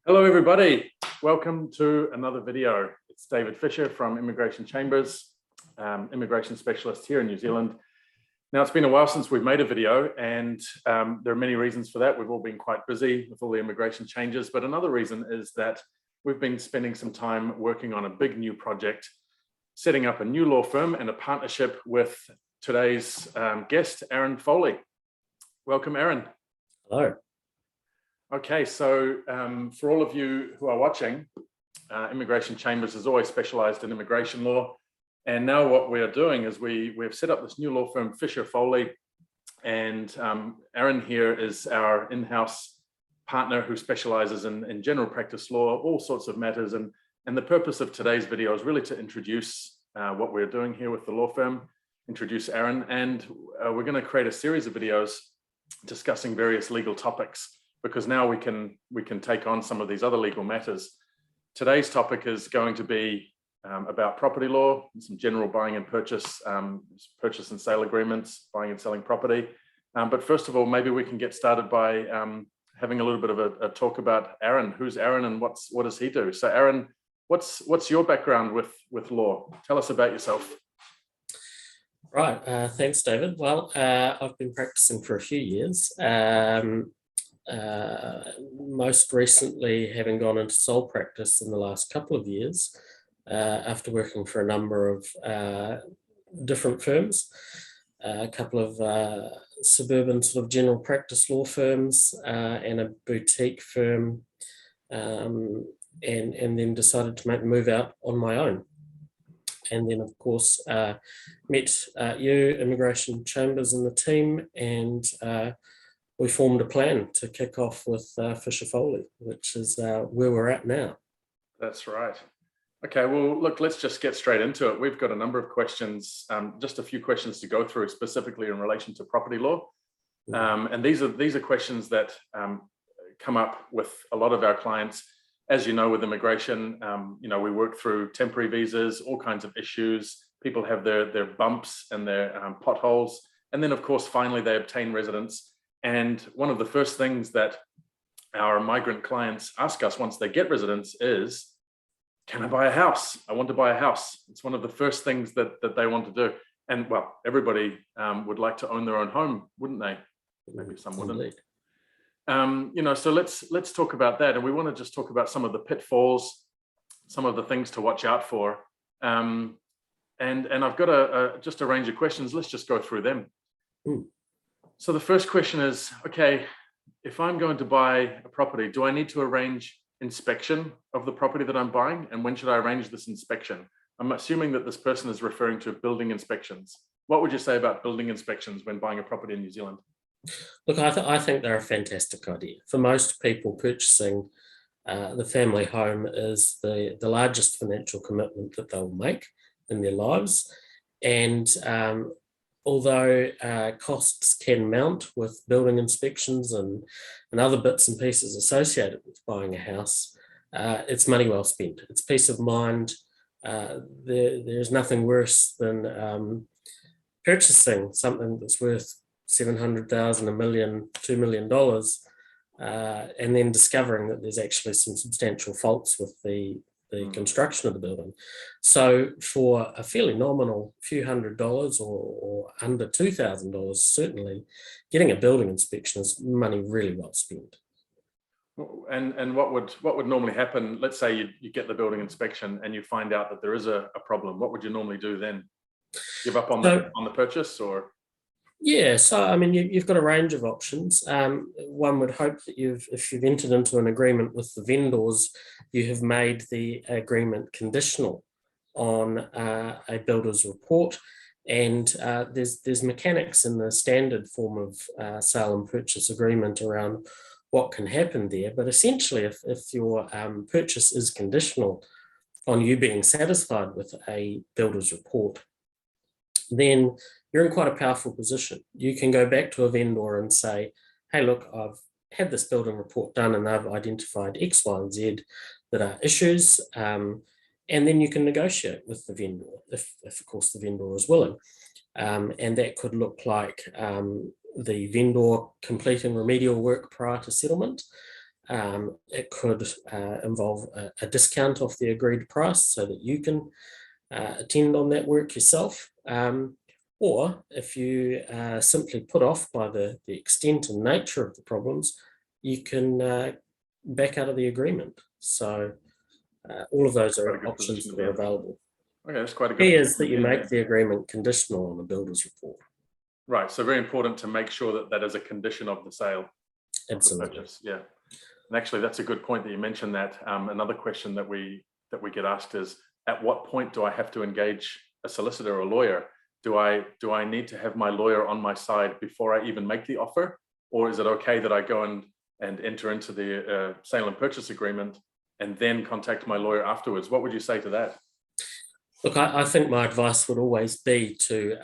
Hello everybody, welcome to another video. It's David Fisher from Immigration Chambers, immigration specialist here in New Zealand. Now it's been a while since we've made a video and there are many reasons for that. We've all been quite busy with all the immigration changes, but another reason is that we've been spending some time working on a big new project, setting up a new law firm and a partnership with today's guest, Aaron Foley. Welcome, Aaron. Hello. Okay, so for all of you who are watching, Immigration Chambers is always specialized in immigration law. And now what we are doing is we've set up this new law firm, Fisher Foley. And Aaron here is our in-house partner who specializes in general practice law, all sorts of matters. And the purpose of today's video is really to introduce what we're doing here with the law firm, introduce Aaron, and we're going to create a series of videos discussing various legal topics, because now we can take on some of these other legal matters. Today's topic is going to be about property law, some general buying and purchase and sale agreements, buying and selling property. But first of all, maybe we can get started by having a little bit of a talk about Aaron. Who's Aaron and what does he do? So Aaron, what's your background with law? Tell us about yourself. Right, thanks, David. Well, I've been practicing for a few years. Most recently having gone into sole practice in the last couple of years after working for a number of different firms, a couple of suburban sort of general practice law firms and a boutique firm, and then decided to make the move out on my own. And then, of course, met you, Immigration Chambers, and the team, and we formed a plan to kick off with Fisher Foley, which is where we're at now. That's right. Okay, well, look, let's just get straight into it. We've got a number of questions, just a few questions to go through specifically in relation to property law. And these are questions that come up with a lot of our clients. As you know, with immigration, we work through temporary visas, all kinds of issues. People have their bumps and their potholes. And then, of course, finally, they obtain residence. And one of the first things that our migrant clients ask us once they get residence is, can I buy a house? I want to buy a house. It's one of the first things that they want to do. And well, everybody would like to own their own home, wouldn't they? Maybe some wouldn't. So let's talk about that. And we want to just talk about some of the pitfalls, some of the things to watch out for. And I've got just a range of questions. Let's just go through them. So the first question is, okay, if I'm going to buy a property, do I need to arrange inspection of the property that I'm buying? And when should I arrange this inspection? I'm assuming that this person is referring to building inspections. What would you say about building inspections when buying a property in New Zealand? Look, I think they're a fantastic idea. For most people, purchasing the family home is the largest financial commitment that they'll make in their lives. And although costs can mount with building inspections and other bits and pieces associated with buying a house, it's money well spent. It's peace of mind. There's nothing worse than purchasing something that's worth $700,000, $1 million, $2 million, and then discovering that there's actually some substantial faults with the construction of the building. So for a fairly nominal few $100s or under $2,000, certainly getting a building inspection is money really well spent. And what would normally happen? Let's say you get the building inspection and you find out that there is a problem. What would you normally do then? Give up on the purchase, or? Yeah, so I mean, you've got a range of options. One would hope that if you've entered into an agreement with the vendors, you have made the agreement conditional on a builder's report. And there's mechanics in the standard form of sale and purchase agreement around what can happen there. But essentially, if your purchase is conditional on you being satisfied with a builder's report, then you're in quite a powerful position. You can go back to a vendor and say, hey, look, I've had this building report done and they've identified X, Y, and Z that are issues. And then you can negotiate with the vendor, if of course the vendor is willing. And that could look like the vendor completing remedial work prior to settlement. It could involve a discount off the agreed price so that you can attend on that work yourself. Or if you are simply put off by the extent and nature of the problems, you can back out of the agreement. So all of those are options that are available. Okay, that's quite a good. Key is that you make the agreement conditional on the builder's report. Right, so very important to make sure that that is a condition of the sale. Absolutely. Of the purchase. Yeah, and actually that's a good point that you mentioned that. Another question that we get asked is, at what point do I have to engage a solicitor or a lawyer? Do I need to have my lawyer on my side before I even make the offer? Or is it okay that I go and enter into the sale and purchase agreement and then contact my lawyer afterwards? What would you say to that? Look, I think my advice would always be to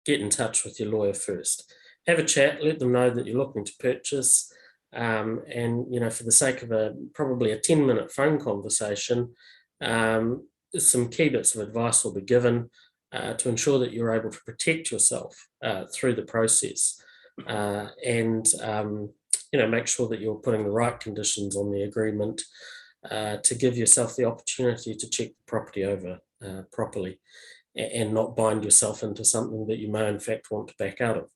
get in touch with your lawyer first. Have a chat, let them know that you're looking to purchase. And, for the sake of probably a 10-minute phone conversation, some key bits of advice will be given to ensure that you're able to protect yourself through the process. And make sure that you're putting the right conditions on the agreement to give yourself the opportunity to check the property over properly and not bind yourself into something that you may in fact want to back out of.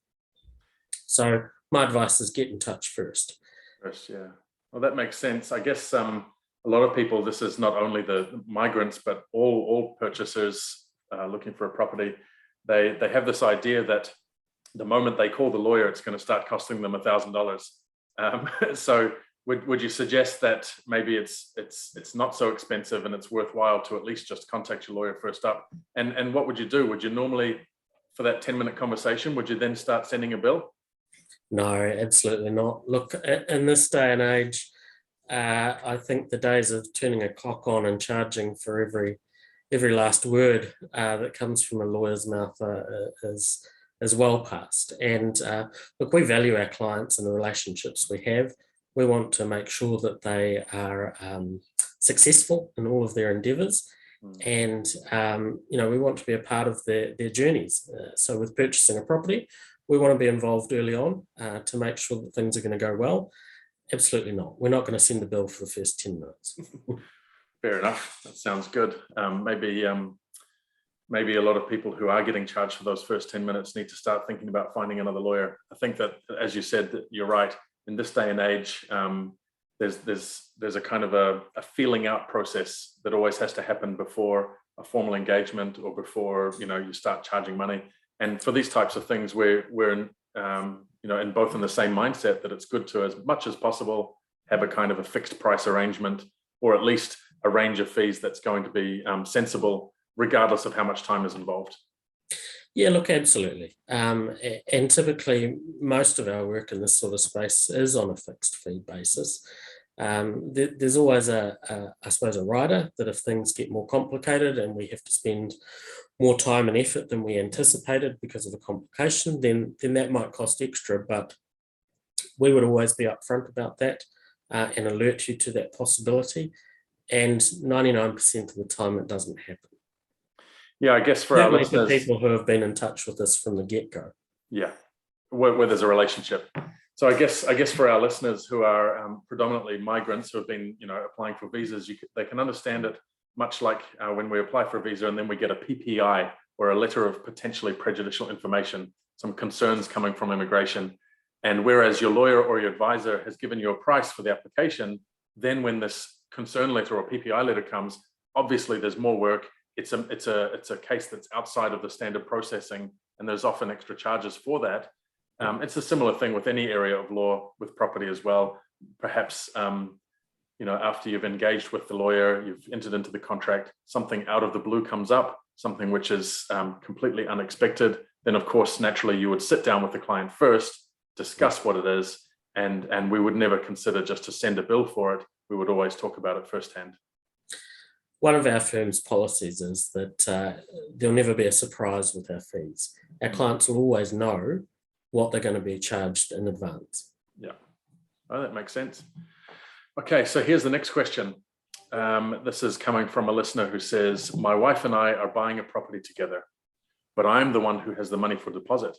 So my advice is get in touch first. First, yeah. Well, that makes sense. I guess a lot of people, this is not only the migrants, but all purchasers looking for a property, they have this idea that the moment they call the lawyer, it's going to start costing them $1,000. So would you suggest that maybe it's not so expensive and it's worthwhile to at least just contact your lawyer first up? And what would you do? Would you normally, for that 10-minute conversation, would you then start sending a bill? No, absolutely not. Look, in this day and age, I think the days of turning a clock on and charging for every last word that comes from a lawyer's mouth is well past. And look, we value our clients and the relationships we have. We want to make sure that they are successful in all of their endeavours, and we want to be a part of their journeys. So with purchasing a property, we want to be involved early on to make sure that things are going to go well. Absolutely not. We're not going to send a bill for the first 10 minutes. Fair enough. That sounds good. Maybe a lot of people who are getting charged for those first 10 minutes need to start thinking about finding another lawyer. I think that, as you said, that you're right. In this day and age, there's a kind of a feeling out process that always has to happen before a formal engagement or before you start charging money. And for these types of things, we're in both in the same mindset that it's good to, as much as possible, have a kind of a fixed price arrangement, or at least a range of fees that's going to be sensible, regardless of how much time is involved. Yeah, look, absolutely. And typically, most of our work in this sort of space is on a fixed fee basis. There's always I suppose, a rider that if things get more complicated and we have to spend more time and effort than we anticipated because of a complication, then that might cost extra. But we would always be upfront about that and alert you to that possibility. And 99% of the time, it doesn't happen. Yeah, I guess for our listeners, people who have been in touch with us from the get-go. Yeah, where there's a relationship. So I guess for our listeners who are predominantly migrants who have been applying for visas, they can understand it much like when we apply for a visa and then we get a PPI, or a letter of potentially prejudicial information, some concerns coming from immigration. And whereas your lawyer or your advisor has given you a price for the application, then when this concern letter or PPI letter comes, obviously there's more work. It's a case that's outside of the standard processing, and there's often extra charges for that. It's a similar thing with any area of law, with property as well. Perhaps after you've engaged with the lawyer, you've entered into the contract, something out of the blue comes up, something which is completely unexpected. Then of course, naturally, you would sit down with the client first, discuss what it is, and we would never consider just to send a bill for it. We would always talk about it firsthand. One of our firm's policies is that there'll never be a surprise with our fees. Our clients will always know what they're going to be charged in advance. Yeah, oh, that makes sense. Okay, so here's the next question. This is coming from a listener who says, my wife and I are buying a property together, but I'm the one who has the money for deposit.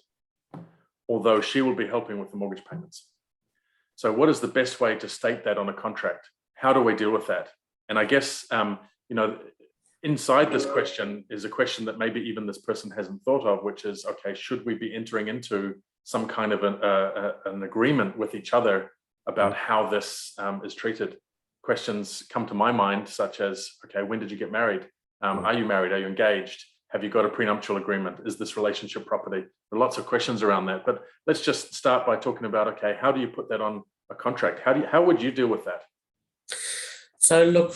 although she will be helping with the mortgage payments. So what is the best way to state that on a contract? How do we deal with that? And I guess, inside this question is a question that maybe even this person hasn't thought of, which is, okay, should we be entering into some kind of an agreement with each other about how this is treated? Questions come to my mind, such as, okay, when did you get married? Are you married? Are you engaged? Have you got a prenuptial agreement? Is this relationship property? There are lots of questions around that, but let's just start by talking about, okay, how do you put that on a contract? How would you deal with that? So look,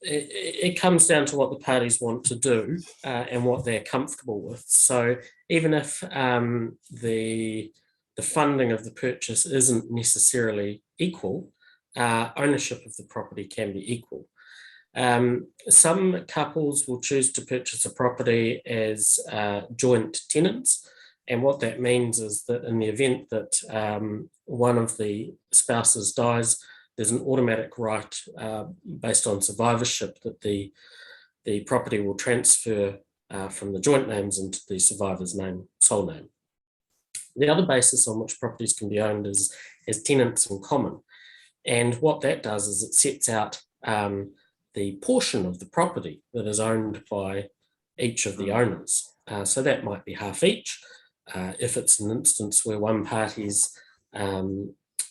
it comes down to what the parties want to do and what they're comfortable with. So even if the funding of the purchase isn't necessarily equal, ownership of the property can be equal. Some couples will choose to purchase a property as joint tenants. And what that means is that in the event that one of the spouses dies, there's an automatic right based on survivorship that the property will transfer from the joint names into the survivor's name, sole name. The other basis on which properties can be owned is as tenants in common. And what that does is it sets out the portion of the property that is owned by each of the owners. So that might be half each. If it's an instance where one party's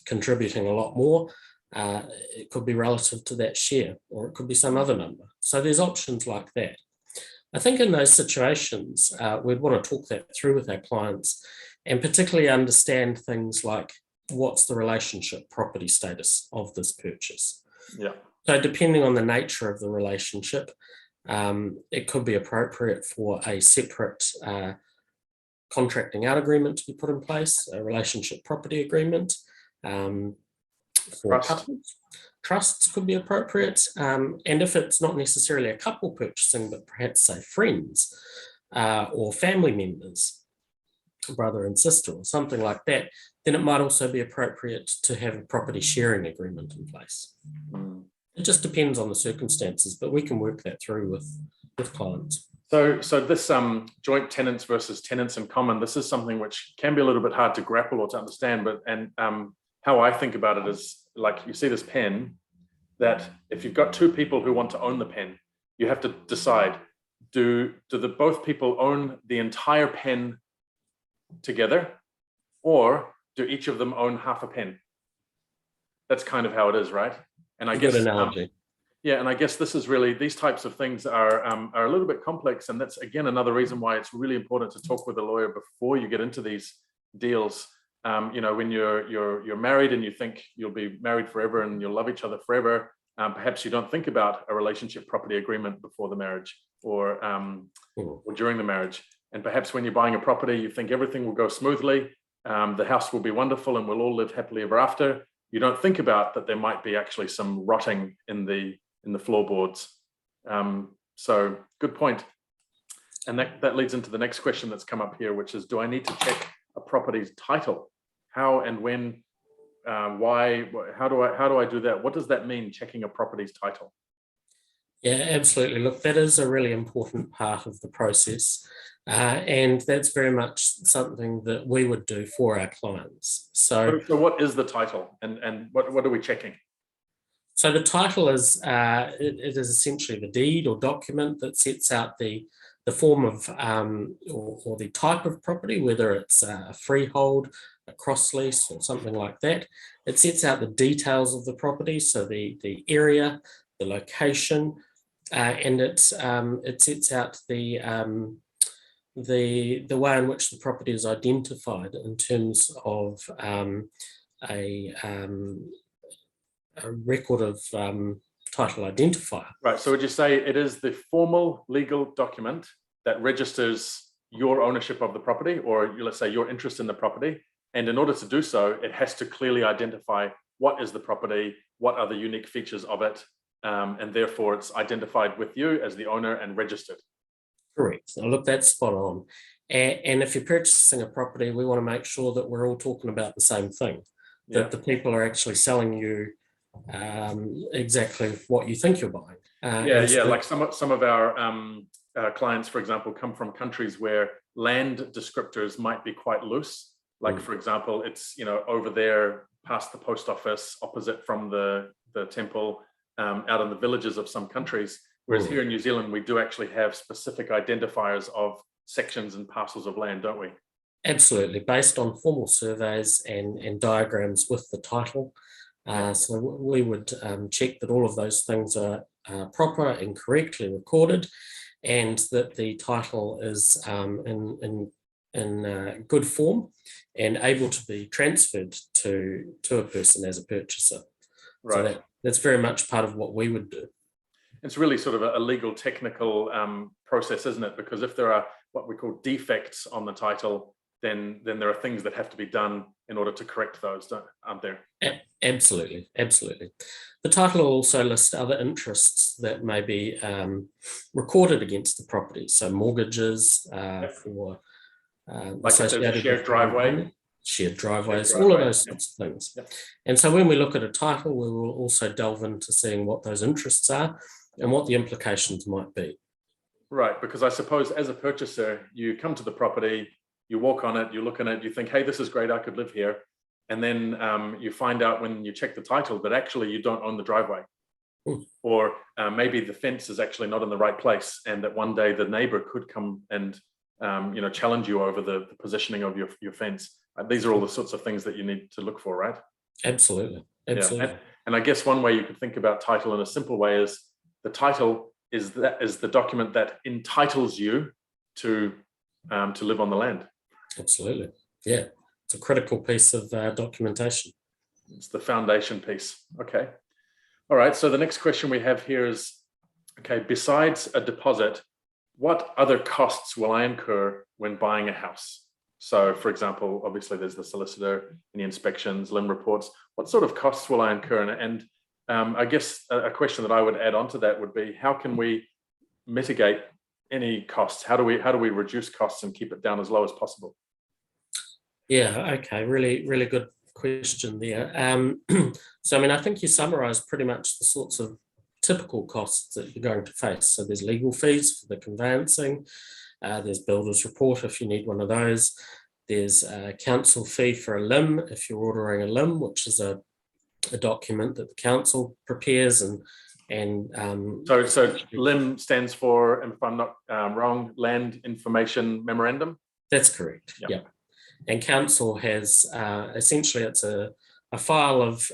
contributing a lot more, it could be relative to that share, or it could be some other number. So there's options like that. I think in those situations, we'd want to talk that through with our clients and particularly understand things like what's the relationship property status of this purchase. Yeah. So depending on the nature of the relationship, it could be appropriate for a separate contracting out agreement to be put in place, a relationship property agreement. For couples, trusts could be appropriate. And if it's not necessarily a couple purchasing, but perhaps say friends or family members, brother and sister or something like that, then it might also be appropriate to have a property sharing agreement in place. It just depends on the circumstances, but we can work that through with clients. So this joint tenants versus tenants in common, this is something which can be a little bit hard to grapple or to understand, but how I think about it is, like, you see this pen, that if you've got two people who want to own the pen, you have to decide, do both people own the entire pen together, or do each of them own half a pen? That's kind of how it is, right? And I guess, yeah, and I guess this is really, these types of things are a little bit complex, and that's again another reason why it's really important to talk with a lawyer before you get into these deals. When you're married and you think you'll be married forever and you'll love each other forever, perhaps you don't think about a relationship property agreement before the marriage or during the marriage. And perhaps when you're buying a property, you think everything will go smoothly, the house will be wonderful and we'll all live happily ever after. You don't think about that there might be actually some rotting in the floorboards. So good point. And that leads into the next question that's come up here, which is, do I need to check a property's title? How and when, why, how do I do that? What does that mean, checking a property's title? Yeah, absolutely. Look, that is a really important part of the process. And that's very much something that we would do for our clients. So what is the title, and what are we checking? So the title is, it is essentially the deed or document that sets out the form of or the type of property, whether it's a freehold, a cross lease, or something like that. It sets out the details of the property, so the area, the location, and it sets out the way in which the property is identified in terms of a record of title identifier. Right, so would you say it is the formal legal document that registers your ownership of the property, or let's say your interest in the property, and in order to do so, it has to clearly identify what is the property, what are the unique features of it, and therefore it's identified with you as the owner and registered. Correct. So look, that's spot on. And if you're purchasing a property, we want to make sure that we're all talking about the same thing, that the people are actually selling you exactly what you think you're buying. Like some of our clients, for example, come from countries where land descriptors might be quite loose, Like, for example, it's, over there past the post office, opposite from the temple, out in the villages of some countries. Whereas here in New Zealand, we do actually have specific identifiers of sections and parcels of land, don't we? Absolutely, based on formal surveys and diagrams with the title. So we would check that all of those things are proper and correctly recorded, and that the title is in good form and able to be transferred to a person as a purchaser. Right. So that's very much part of what we would do. It's really sort of a legal technical process, isn't it? Because if there are what we call defects on the title, then there are things that have to be done in order to correct those, aren't there? Absolutely, absolutely. The title also lists other interests that may be recorded against the property. So mortgages for like if there's a shared driveway. Shared driveways, all of those sorts of things. Yep. And so when we look at a title, we will also delve into seeing what those interests are and what the implications might be. Right, because I suppose as a purchaser, you come to the property, you walk on it, you look at it, you think, hey, this is great, I could live here. And then you find out when you check the title that actually you don't own the driveway. Or maybe the fence is actually not in the right place, and that one day the neighbor could come and challenge you over the positioning of your fence. These are all the sorts of things that you need to look for, right? Absolutely, absolutely. Yeah. And I guess one way you could think about title in a simple way is the title is the document that entitles you to live on the land. Absolutely, yeah. It's a critical piece of documentation. It's the foundation piece. Okay. All right. So the next question we have here is, okay, besides a deposit, what other costs will I incur when buying a house? So, for example, obviously there's the solicitor, any inspections, LIM reports. What sort of costs will I incur? And I guess a question that I would add on to that would be, how can we mitigate any costs? How do we reduce costs and keep it down as low as possible? Yeah, okay, really, really good question there. So, I mean, I think you summarised pretty much the sorts of typical costs that you're going to face. So there's legal fees for the conveyancing, there's builder's report if you need one of those, there's a council fee for a LIM if you're ordering a LIM, which is a document that the council prepares and so LIM stands for, if I'm not wrong, Land Information Memorandum? That's correct, yeah. And council has essentially, it's a file of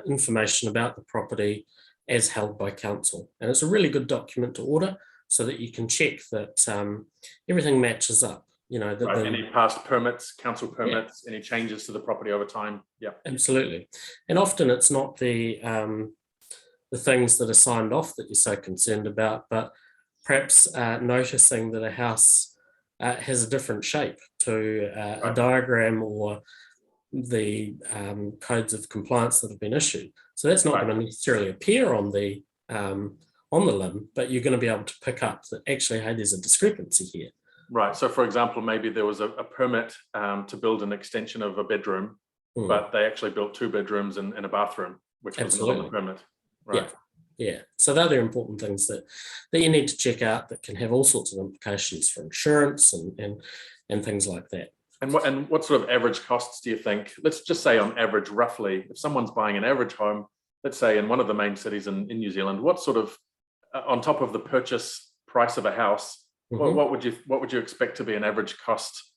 information about the property as held by council, and it's a really good document to order so that you can check that everything matches up. That any past permits, council permits, any changes to the property over time. Yeah, absolutely. And often it's not the things that are signed off that you're so concerned about, but perhaps noticing that a house has a different shape to a diagram or the codes of compliance that have been issued. So that's not going to necessarily appear on the LIM, but you're going to be able to pick up that actually, hey, there's a discrepancy here. Right. So, for example, maybe there was a permit to build an extension of a bedroom, but they actually built 2 bedrooms and a bathroom, which was not on the permit. Right. Yeah. So they're the important things that you need to check out that can have all sorts of implications for insurance and things like that. And what sort of average costs do you think? Let's just say on average, roughly, if someone's buying an average home, let's say in one of the main cities in New Zealand, what sort of, on top of the purchase price of a house, what would you expect to be an average cost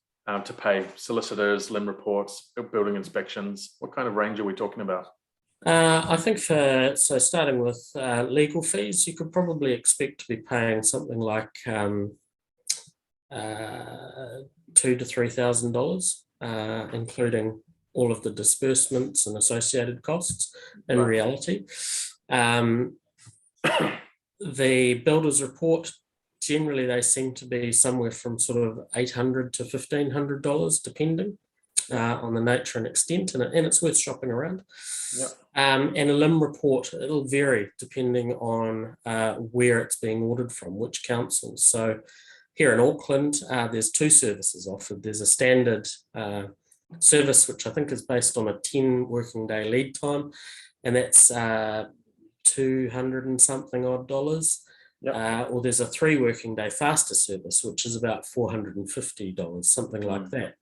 to pay? Solicitors, LIM reports, building inspections, what kind of range are we talking about? I think starting with legal fees, you could probably expect to be paying something like $2,000 to $3,000, including all of the disbursements and associated costs in reality. The builder's report, generally they seem to be somewhere from sort of $800 to $1,500, depending on the nature and extent, and it's worth shopping around. Yep. And a LIM report, it'll vary depending on where it's being ordered from, which council. So here in Auckland, there's 2 services offered. There's a standard service, which I think is based on a 10 working day lead time, and that's $200 and something odd. Yep. Or there's a 3 working day faster service, which is about $450, something like that.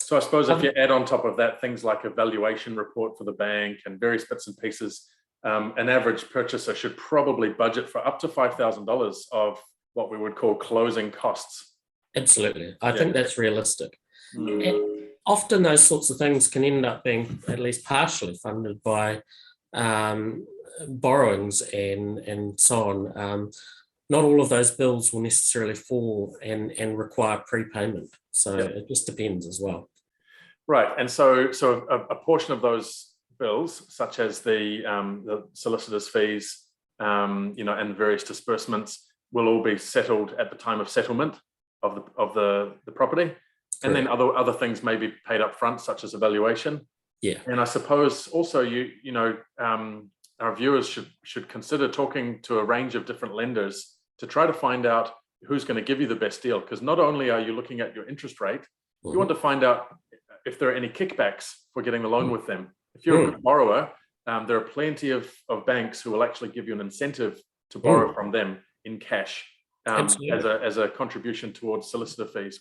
So I suppose if you add on top of that things like a valuation report for the bank and various bits and pieces, an average purchaser should probably budget for up to $5,000 of what we would call closing costs. Absolutely. I think that's realistic. Mm. And often those sorts of things can end up being at least partially funded by borrowings and so on. Not all of those bills will necessarily fall and require prepayment. So it just depends as well. Right. And so a portion of those bills, such as the solicitor's fees, and various disbursements, will all be settled at the time of settlement of the property. And then other things may be paid up front, such as a valuation. Yeah. And I suppose also our viewers should consider talking to a range of different lenders to try to find out who's going to give you the best deal. Because not only are you looking at your interest rate, you want to find out if there are any kickbacks for getting the loan with them. If you're a good borrower, there are plenty of banks who will actually give you an incentive to borrow from them in cash as a contribution towards solicitor fees.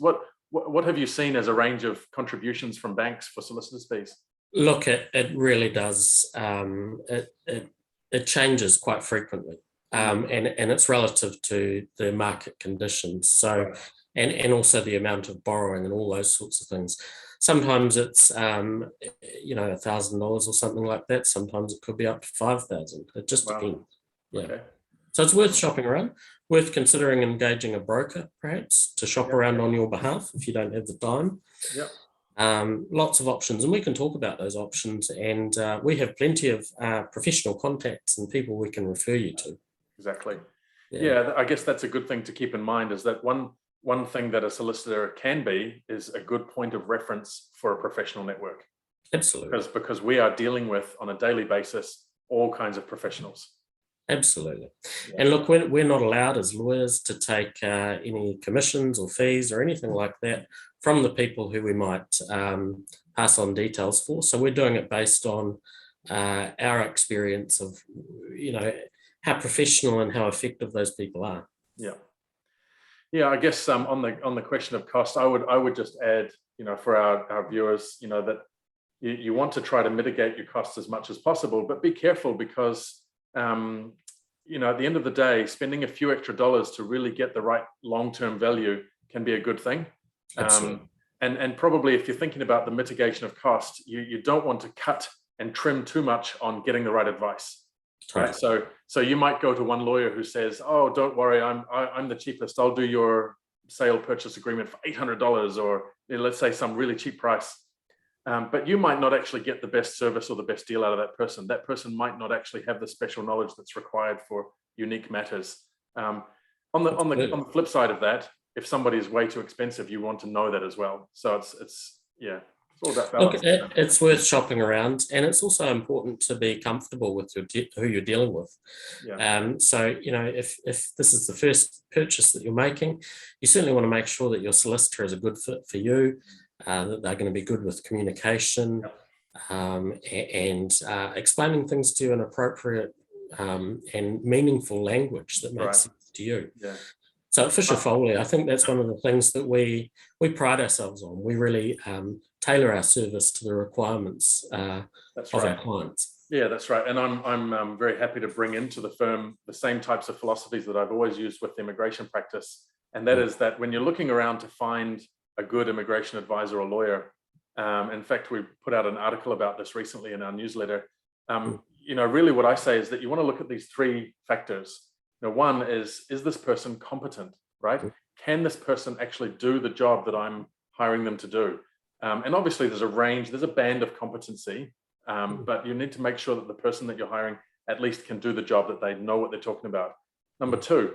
What have you seen as a range of contributions from banks for solicitors' fees? Look, it really does. It changes quite frequently, and it's relative to the market conditions. So, and also the amount of borrowing and all those sorts of things. Sometimes it's $1,000 or something like that. Sometimes it could be up to 5,000. It just depends. Yeah. Okay. So it's worth shopping around. Worth considering engaging a broker, perhaps, to shop around on your behalf if you don't have the time. Lots of options, and we can talk about those options. And we have plenty of professional contacts and people we can refer you to. Exactly. Yeah, I guess that's a good thing to keep in mind, is that one thing that a solicitor can be is a good point of reference for a professional network. Absolutely. Because we are dealing with, on a daily basis, all kinds of professionals. Absolutely. And look, we're not allowed as lawyers to take any commissions or fees or anything like that from the people who we might pass on details for. So we're doing it based on our experience of, how professional and how effective those people are. Yeah, I guess on the question of cost, I would just add, for our viewers, that you want to try to mitigate your costs as much as possible, but be careful because at the end of the day, spending a few extra dollars to really get the right long-term value can be a good thing. And probably if you're thinking about the mitigation of cost, you don't want to cut and trim too much on getting the right advice. Right. So you might go to one lawyer who says, "Oh, don't worry, I'm the cheapest. I'll do your sale purchase agreement for $800," or let's say some really cheap price. But you might not actually get the best service or the best deal out of that person. That person might not actually have the special knowledge that's required for unique matters. On the flip side of that, if somebody is way too expensive, you want to know that as well. So it's all about balance. Look, it's worth shopping around, and it's also important to be comfortable with who you're dealing with. So if this is the first purchase that you're making, you certainly want to make sure that your solicitor is a good fit for you. That they're going to be good with communication and explaining things to you in appropriate and meaningful language that makes sense to you. So at Fisher Foley, I think that's one of the things that we pride ourselves on. We really tailor our service to the requirements of our clients. Yeah, that's right. And I'm very happy to bring into the firm the same types of philosophies that I've always used with immigration practice. And that is that when you're looking around to find a good immigration advisor or lawyer, in fact, we put out an article about this recently in our newsletter. Really what I say is that you want to look at these three factors. One is this person competent, right? Can this person actually do the job that I'm hiring them to do? And obviously there's a band of competency, but you need to make sure that the person that you're hiring at least can do the job, that they know what they're talking about. Number two,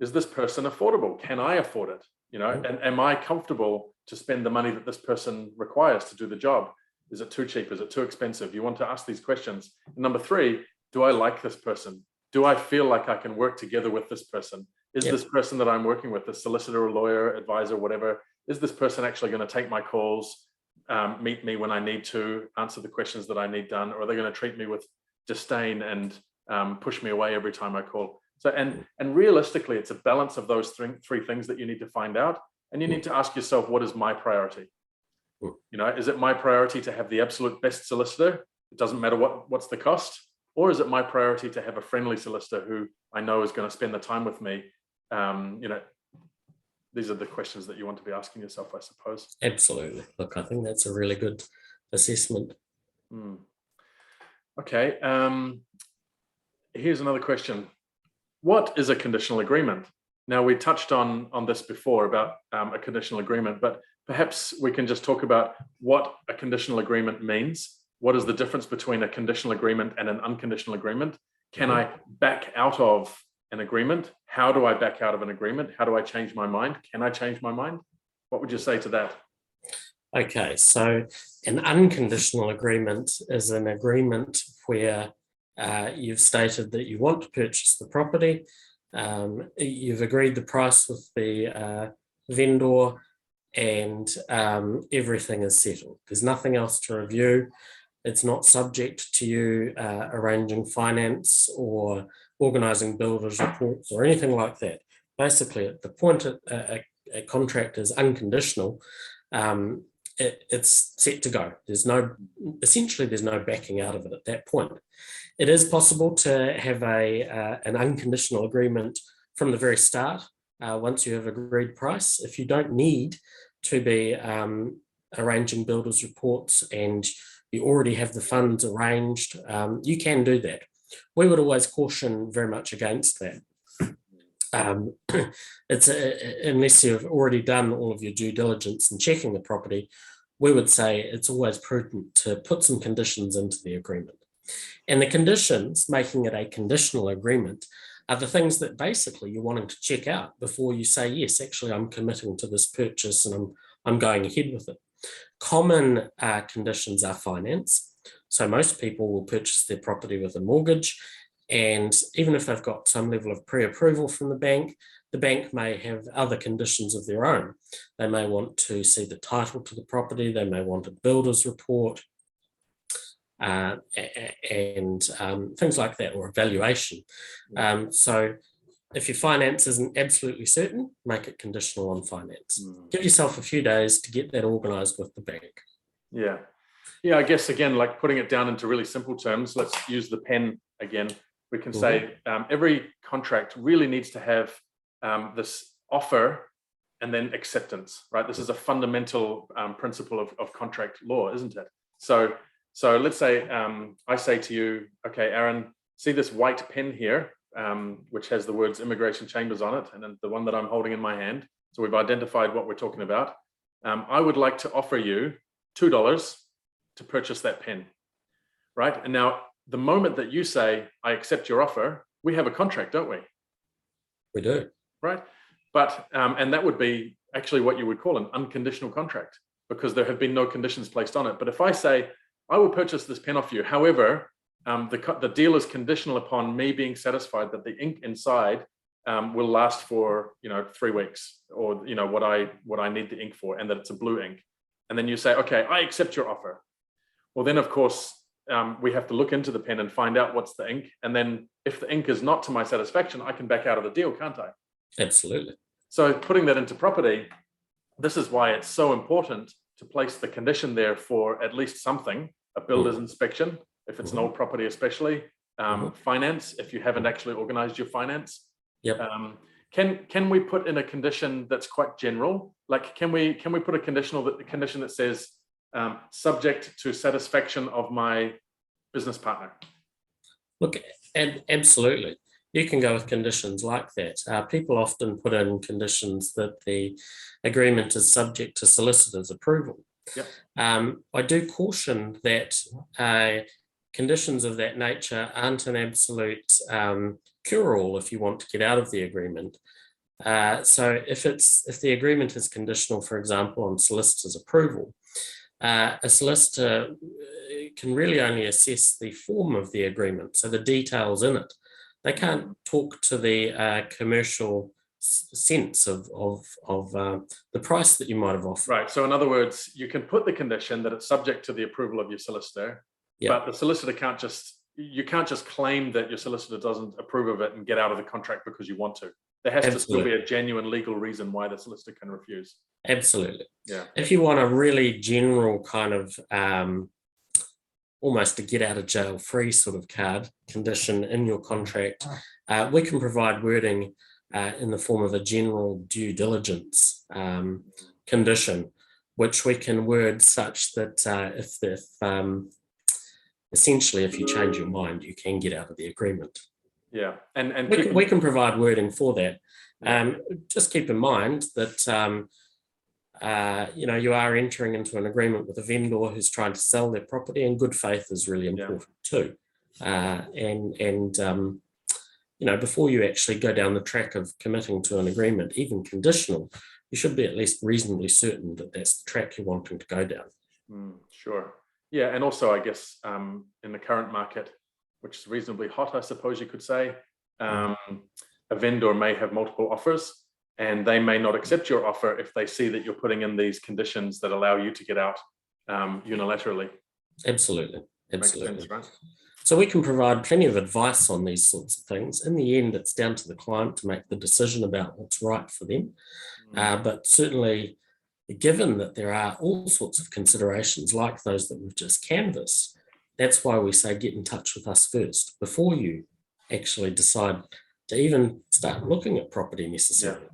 is this person affordable? Can I afford it? And am I comfortable to spend the money that this person requires to do the job? Is it too cheap? Is it too expensive? You want to ask these questions. And number three, do I like this person? Do I feel like I can work together with this person? Is this person that I'm working with, a solicitor or lawyer, advisor, whatever, is this person actually going to take my calls, meet me when I need to, answer the questions that I need done, or are they going to treat me with disdain and push me away every time I call? So, and realistically, it's a balance of those three things that you need to find out. And you need to ask yourself, what is my priority? You know, is it my priority to have the absolute best solicitor? It doesn't matter what's the cost. Or is it my priority to have a friendly solicitor who I know is going to spend the time with me? You know, these are the questions that you want to be asking yourself, I suppose. Absolutely. Look, I think that's a really good assessment. Okay. Here's another question. What is a conditional agreement? Now, we touched on this before about a conditional agreement, but perhaps we can just talk about what a conditional agreement means. What is the difference between a conditional agreement and an unconditional agreement? Can I back out of an agreement? How do I back out of an agreement? How do I change my mind? Can I change my mind? What would you say to that? Okay, so an unconditional agreement is an agreement where you've stated that you want to purchase the property. You've agreed the price with the vendor, and everything is settled. There's nothing else to review. It's not subject to you arranging finance or organising builders reports or anything like that. Basically, at the point a contract is unconditional, it's set to go. Essentially there's no backing out of it at that point. It is possible to have an unconditional agreement from the very start once you have agreed price. If you don't need to be arranging builders reports and you already have the funds arranged, you can do that. We would always caution very much against that. Unless you've already done all of your due diligence and checking the property, we would say it's always prudent to put some conditions into the agreement. And the conditions, making it a conditional agreement, are the things that basically you're wanting to check out before you say, yes, actually, I'm committing to this purchase and I'm going ahead with it. Common conditions are finance. So most people will purchase their property with a mortgage. And even if they've got some level of pre-approval from the bank may have other conditions of their own. They may want to see the title to the property. They may want a builder's report and things like that, or a valuation. So if your finance isn't absolutely certain, make it conditional on finance. Give yourself a few days to get that organised with the bank. Yeah. Yeah, I guess, again, like putting it down into really simple terms, let's use the pen again. We can say every contract really needs to have this offer and then acceptance, right? This is a fundamental principle of contract law, isn't it? So let's say I say to you, okay, Aaron, see this white pen here, which has the words immigration chambers on it, and then the one that I'm holding in my hand. So we've identified what we're talking about. I would like to offer you $2 to purchase that pen, right? And now, the moment that you say, I accept your offer, we have a contract, don't we? We do. Right? But, and that would be actually what you would call an unconditional contract, because there have been no conditions placed on it. But if I say, I will purchase this pen off you, however, the deal is conditional upon me being satisfied that the ink inside will last for 3 weeks, or what I need the ink for, and that it's a blue ink. And then you say, okay, I accept your offer. Well, then of course, we have to look into the pen and find out what's the ink. And then if the ink is not to my satisfaction, I can back out of the deal, can't I? Absolutely. So putting that into property, this is why it's so important to place the condition there for at least something, a builder's inspection, if it's an old property especially, finance, if you haven't actually organized your finance. Yep. Can we put in a condition that's quite general? Like, can we put a condition that says, subject to satisfaction of my business partner? Look, absolutely. You can go with conditions like that. People often put in conditions that the agreement is subject to solicitors' approval. Yep. I do caution that conditions of that nature aren't an absolute cure-all if you want to get out of the agreement. So if the agreement is conditional, for example, on solicitor's approval, a solicitor can really only assess the form of the agreement, so the details in it. They can't talk to the commercial sense of the price that you might have offered. Right. So in other words, you can put the condition that it's subject to the approval of your solicitor, but the solicitor you can't just claim that your solicitor doesn't approve of it and get out of the contract because you want to. there has to still be Absolutely. a genuine legal reason why the solicitor can refuse. Absolutely. Yeah. If you want a really general kind of almost a get out of jail free sort of card condition in your contract, we can provide wording in the form of a general due diligence condition, which we can word such that essentially if you change your mind, you can get out of the agreement. Yeah, and we can provide wording for that. Just keep in mind that you are entering into an agreement with a vendor who's trying to sell their property, and good faith is really important too. Before you actually go down the track of committing to an agreement, even conditional, you should be at least reasonably certain that that's the track you're wanting to go down. Sure. Yeah, and also I guess in the current market, which is reasonably hot, I suppose you could say, a vendor may have multiple offers, and they may not accept your offer if they see that you're putting in these conditions that allow you to get out unilaterally. Absolutely. Makes sense, right? So we can provide plenty of advice on these sorts of things. In the end, it's down to the client to make the decision about what's right for them. But certainly, given that there are all sorts of considerations like those that we've just canvassed, that's why we say get in touch with us first before you actually decide to even start looking at property necessarily.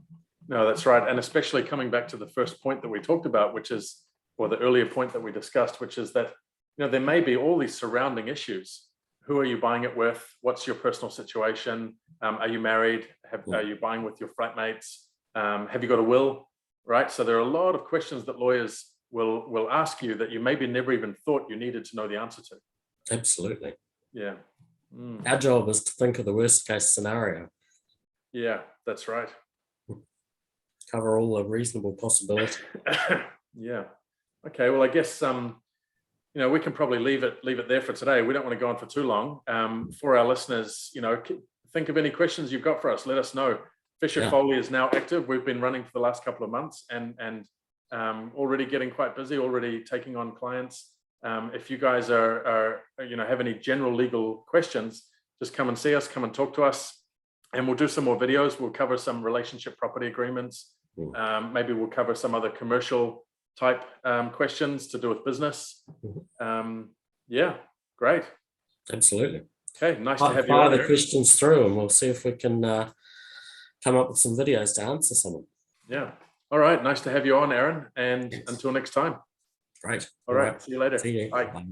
No, that's right. And especially coming back to the first point that we talked about, which is, or the earlier point that we discussed, which is that there may be all these surrounding issues. Who are you buying it with? What's your personal situation? Are you married? Are you buying with your flatmates? Have you got a will? Right. So there are a lot of questions that lawyers will ask you that you maybe never even thought you needed to know the answer to. Absolutely. Yeah. Our job is to think of the worst case scenario. Yeah, that's right. Cover all the reasonable possibilities. Yeah. Okay. Well, I guess we can probably leave it there for today. We don't want to go on for too long. For our listeners, think of any questions you've got for us. Let us know. Fisher Foley is now active. We've been running for the last couple of months and already getting quite busy, already taking on clients. If you guys are have any general legal questions, just come and see us, come and talk to us, and we'll do some more videos. We'll cover some relationship property agreements. Maybe we'll cover some other commercial type questions to do with business. Yeah, great. Absolutely. Okay, nice to have you on. Fire the questions through, and we'll see if we can come up with some videos to answer some of them. Yeah. All right. Nice to have you on, Aaron. And until next time. Great. All right. See you later. See you. Bye. Bye.